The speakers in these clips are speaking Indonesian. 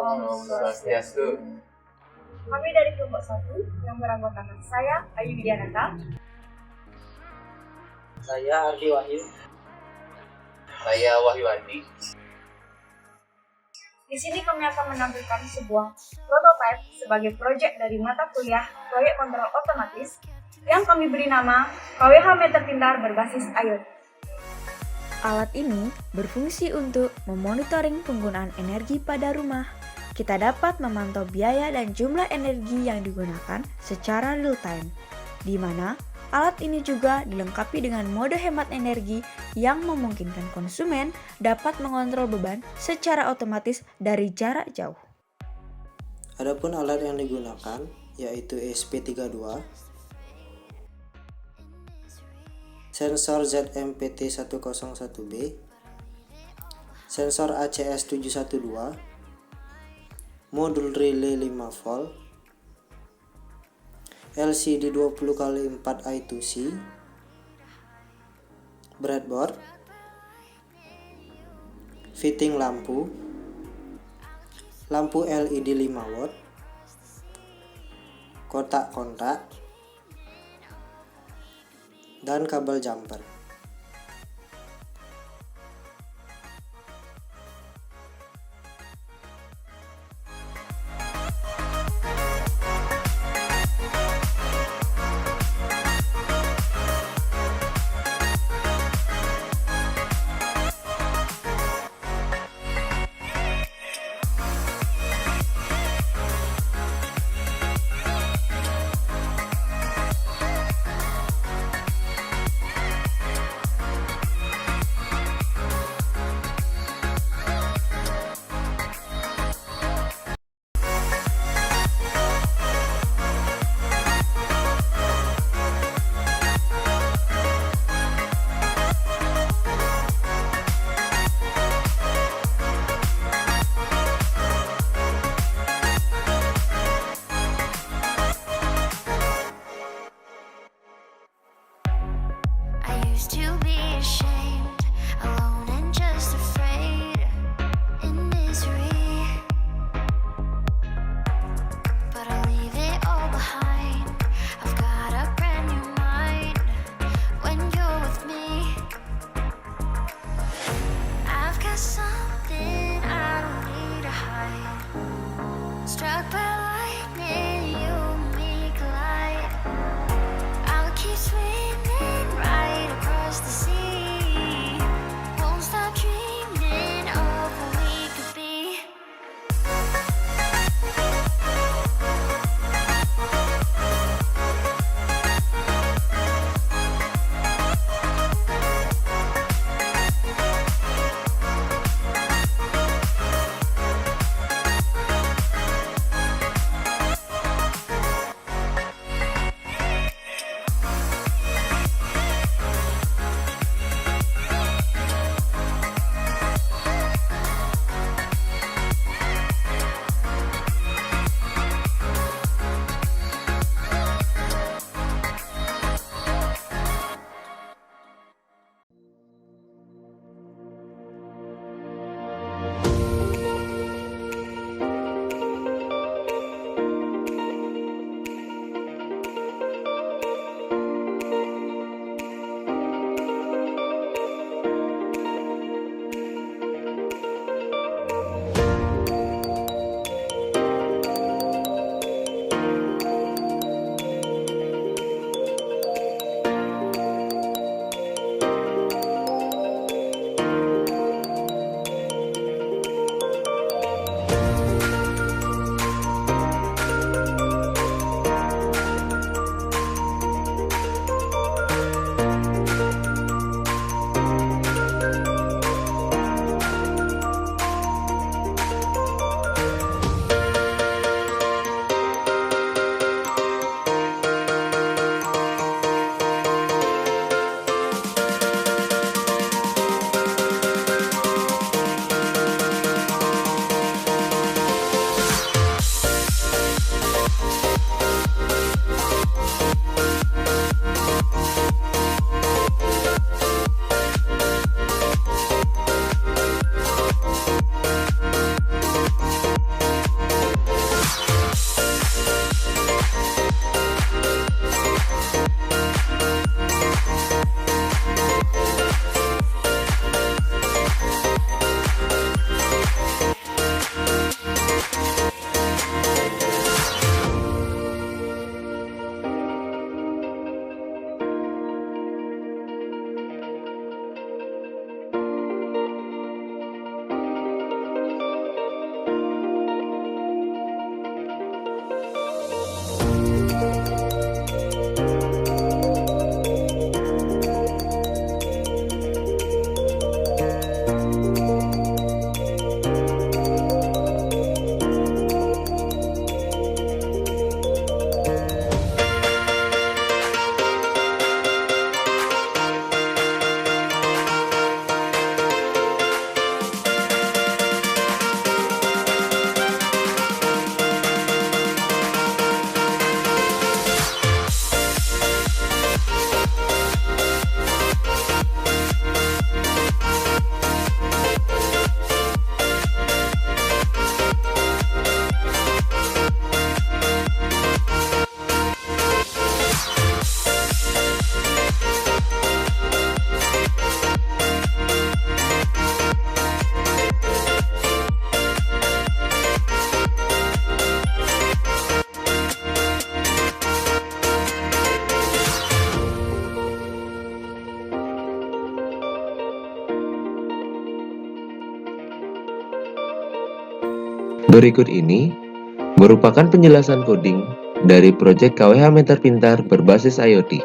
Om Swastiastu. Kami dari kelompok 1 yang beranggotakan saya, Ayu Widianata. Saya Ardi Wahyu. Saya Wahyu Andi. Di sini kami akan menampilkan sebuah prototipe sebagai proyek dari mata kuliah Proyek Kontrol Otomatis yang kami beri nama KWH Meter Pintar berbasis IoT. Alat ini berfungsi untuk memonitoring penggunaan energi pada rumah. Kita dapat memantau biaya dan jumlah energi yang digunakan secara real-time, di mana alat ini juga dilengkapi dengan mode hemat energi yang memungkinkan konsumen dapat mengontrol beban secara otomatis dari jarak jauh. Adapun alat yang digunakan yaitu ESP32, sensor ZMPT101B, sensor ACS712, modul relay 5V, LCD 20x4 I2C, breadboard, fitting lampu LED 5W, kotak kontak, dan kabel jumper. Berikut ini merupakan penjelasan coding dari proyek KWH Meter Pintar berbasis IoT.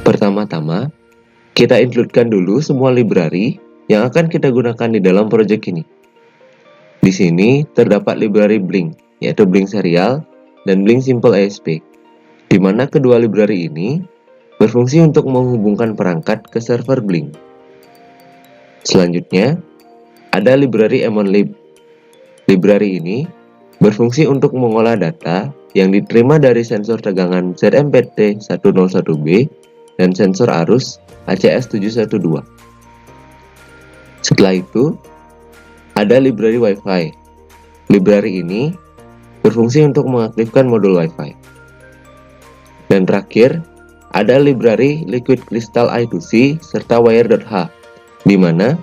Pertama-tama, kita includekan dulu semua library yang akan kita gunakan di dalam proyek ini. Di sini terdapat library Blink, yaitu Blink Serial dan Blink Simple ASP, di mana kedua library ini berfungsi untuk menghubungkan perangkat ke server Blink. Selanjutnya, ada library EmonLib. Library ini berfungsi untuk mengolah data yang diterima dari sensor tegangan ZMPT101B dan sensor arus ACS712. Setelah itu, ada library Wi-Fi. Library ini berfungsi untuk mengaktifkan modul Wi-Fi. Dan terakhir, ada library Liquid Crystal I2C serta Wire.h, di mana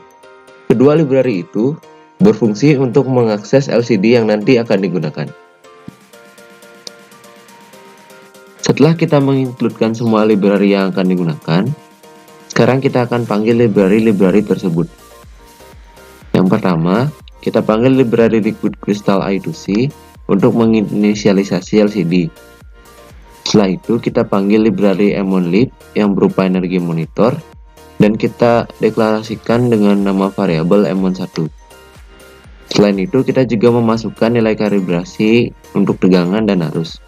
kedua library itu berfungsi untuk mengakses LCD yang nanti akan digunakan. Setelah kita mengincludekan semua library yang akan digunakan, sekarang kita akan panggil library-library tersebut. Yang pertama, kita panggil library Liquid Crystal I2C untuk menginisialisasi LCD. Setelah itu, kita panggil library EmonLib yang berupa energi monitor dan kita deklarasikan dengan nama variabel emon1. Selain itu, kita juga memasukkan nilai kalibrasi untuk tegangan dan arus.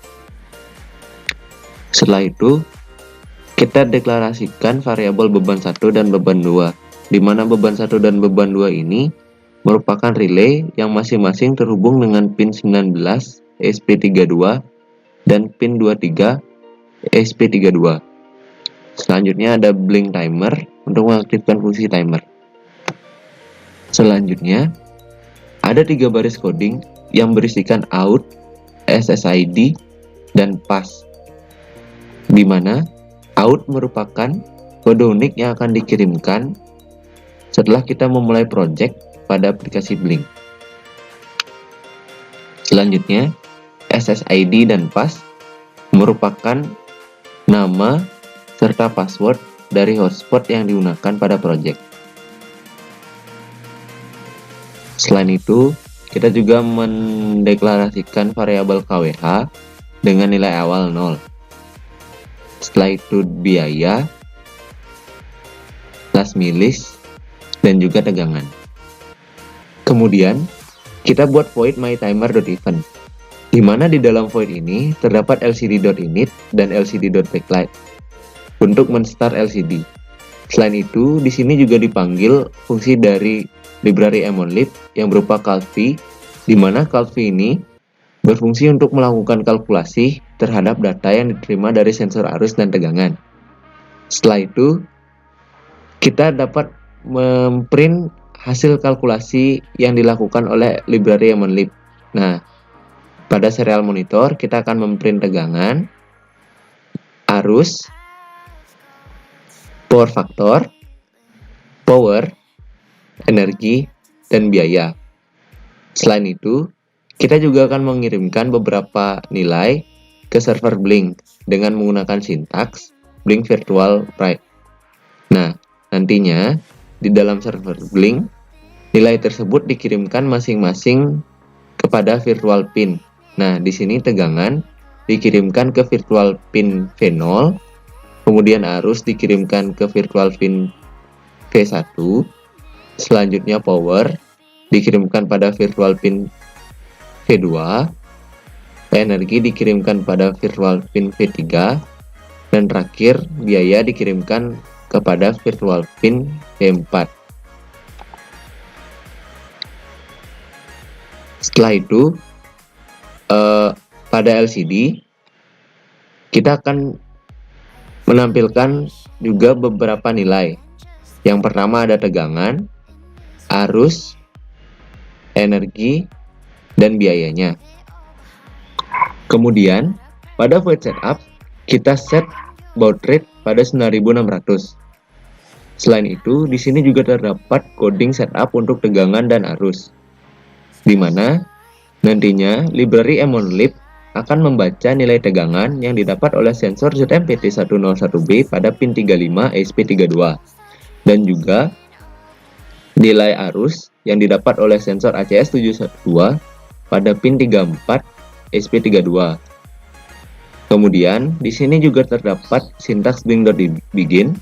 Setelah itu, kita deklarasikan variabel beban 1 dan beban 2, di mana beban 1 dan beban 2 ini merupakan relay yang masing-masing terhubung dengan pin 19 ESP32 dan pin 23 ESP32. Selanjutnya ada blink timer untuk mengaktifkan fungsi timer. Selanjutnya, ada 3 baris coding yang berisikan out, SSID, dan pass, di mana out merupakan kode unik yang akan dikirimkan setelah kita memulai project pada aplikasi Blink. Selanjutnya, SSID dan pass merupakan nama serta password dari hotspot yang digunakan pada project. Selain itu, kita juga mendeklarasikan variabel KWH dengan nilai awal 0. Setelah itu biaya, last milis, dan juga tegangan. Kemudian, kita buat void mytimer.event, di mana di dalam void ini terdapat lcd.init dan lcd.backlight untuk men-start LCD. Selain itu, di sini juga dipanggil fungsi dari library EmonLib yang berupa calv, di mana calv ini berfungsi untuk melakukan kalkulasi terhadap data yang diterima dari sensor arus dan tegangan. Setelah itu, kita dapat memprint hasil kalkulasi yang dilakukan oleh library EmonLib. Nah, pada serial monitor kita akan memprint tegangan, arus, power factor, power, energi, dan biaya. Selain itu, kita juga akan mengirimkan beberapa nilai ke server Blink dengan menggunakan sintaks Blink Virtual Write. Nah, nantinya di dalam server Blink, nilai tersebut dikirimkan masing-masing kepada virtual pin. Nah, di sini tegangan dikirimkan ke virtual pin V0, kemudian arus dikirimkan ke virtual pin V1, selanjutnya power dikirimkan pada virtual pin V2, energi dikirimkan pada virtual pin V3, dan terakhir biaya dikirimkan kepada virtual pin V4. Setelah itu, pada LCD kita akan menampilkan juga beberapa nilai. Yang pertama ada tegangan, arus, energi, dan biayanya. Kemudian, pada void setup, kita set baud rate pada 9600. Selain itu, di sini juga terdapat coding setup untuk tegangan dan arus, di mana nantinya library EmonLib akan membaca nilai tegangan yang didapat oleh sensor ZMPT101B pada pin 35 ESP32, dan juga nilai arus yang didapat oleh sensor ACS712 pada pin 34 SP32. Kemudian, di sini juga terdapat sintaks blink.begin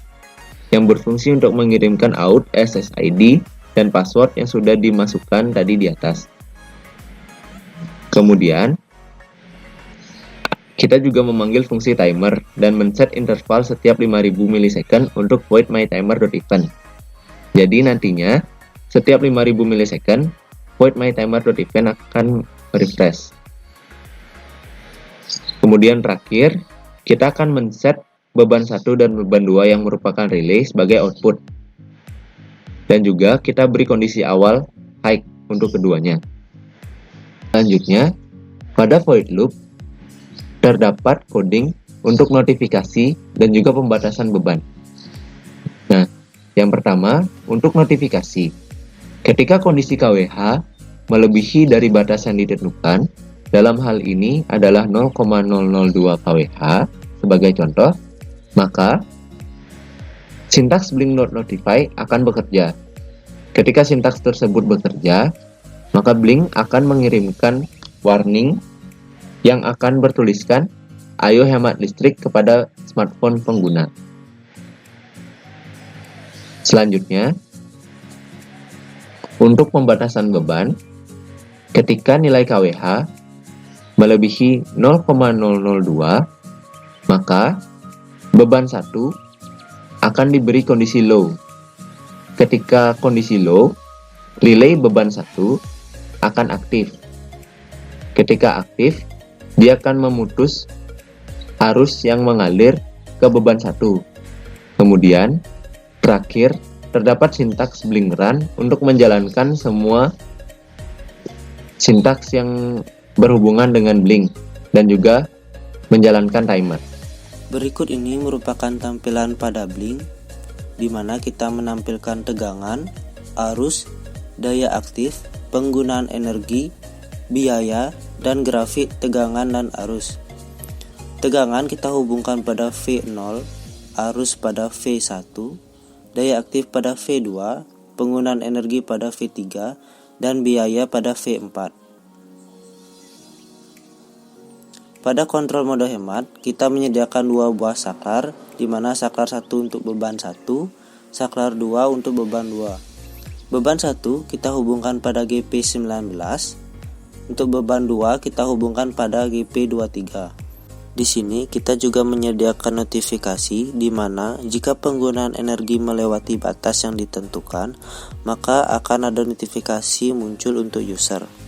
yang berfungsi untuk mengirimkan out SSID dan password yang sudah dimasukkan tadi di atas. Kemudian, kita juga memanggil fungsi timer dan men-set interval setiap 5000 ms untuk void myTimer.event. Jadi nantinya, setiap 5000 ms, void myTimer.event akan refresh. Kemudian terakhir, kita akan men-set beban 1 dan beban 2 yang merupakan relay sebagai output. Dan juga kita beri kondisi awal high untuk keduanya. Selanjutnya, pada void loop, terdapat coding untuk notifikasi dan juga pembatasan beban. Nah, yang pertama, untuk notifikasi. Ketika kondisi KWH melebihi dari batas yang ditentukan, dalam hal ini adalah 0,002 kWh sebagai contoh, maka sintaks blink.notify akan bekerja. Ketika sintaks tersebut bekerja, maka blink akan mengirimkan warning yang akan bertuliskan ayo hemat listrik kepada smartphone pengguna. Selanjutnya, untuk pembatasan beban, ketika nilai KWH melebihi 0,002, maka beban 1 akan diberi kondisi low. Ketika kondisi low, relay beban 1 akan aktif. Ketika aktif, dia akan memutus arus yang mengalir ke beban 1. Kemudian, terakhir, terdapat sintaks blink run untuk menjalankan semua sintaks yang berhubungan dengan blink dan juga menjalankan timer. Berikut ini merupakan tampilan pada blink, di mana kita menampilkan tegangan, arus, daya aktif, penggunaan energi, biaya, dan grafik tegangan dan arus. Tegangan kita hubungkan pada V0, arus pada V1, daya aktif pada V2, penggunaan energi pada V3, dan biaya pada V4. Pada kontrol mode hemat, kita menyediakan dua buah saklar, di mana saklar 1 untuk beban 1, saklar 2 untuk beban 2. Beban 1 kita hubungkan pada GP19, untuk beban 2 kita hubungkan pada GP23. Di sini kita juga menyediakan notifikasi di mana jika penggunaan energi melewati batas yang ditentukan, maka akan ada notifikasi muncul untuk user.